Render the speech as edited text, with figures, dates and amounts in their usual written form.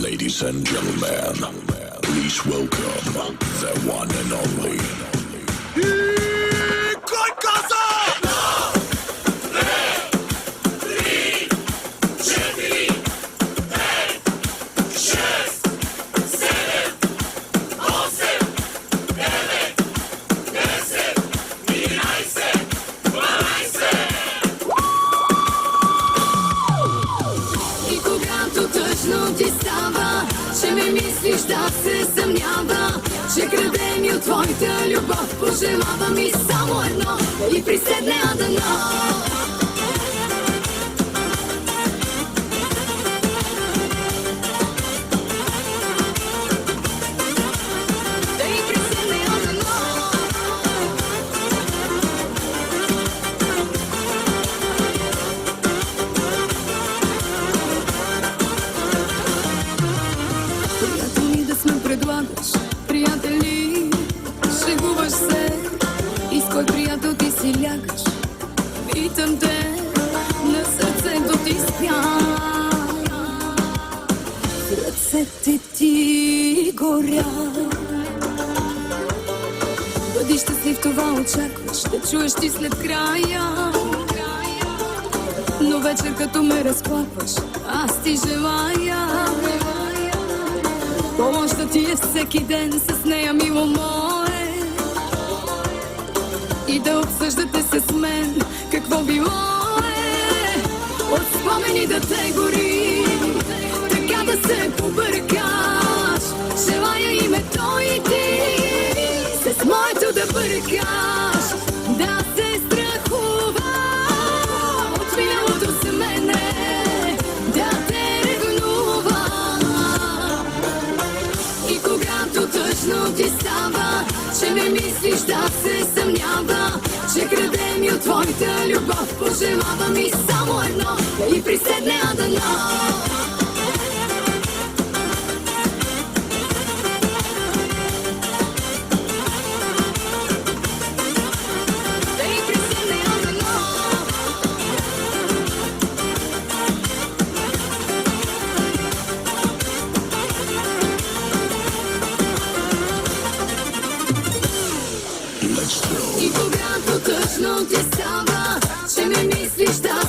Ladies and gentlemen, please welcome the one and only. Кой каза? И когато тъжно ти става, че ме мислиш да се съмнява, че крадем и от твоята любов, пожелава ми само едно и приседне дано. Приятел ми да сме предлагаш, приятели, шегуваш се. И с кой приятел ти си лягаш? Питам те, на сърцето ти спя. Ръцете ти горят. Бъди щастлив, това очакваш, да чуеш ти след края. Но вечер като ме разплакваш, аз ти желая помощ да ти е всеки ден с нея, мило мое, и да обсъждате с мен какво било е. От спомени да те гори, така да се побъркаш. Желая името и ти с моето да бъркаш. Да се страхува от миналото с мене, да те ревнува. И когато тъжно ти става, че ме мислиш да се съмнява, че крадем и от твоята любов, пожелава ми само едно и приседне дано. Let's go. И когато тъжно ти става, че ме мислиш да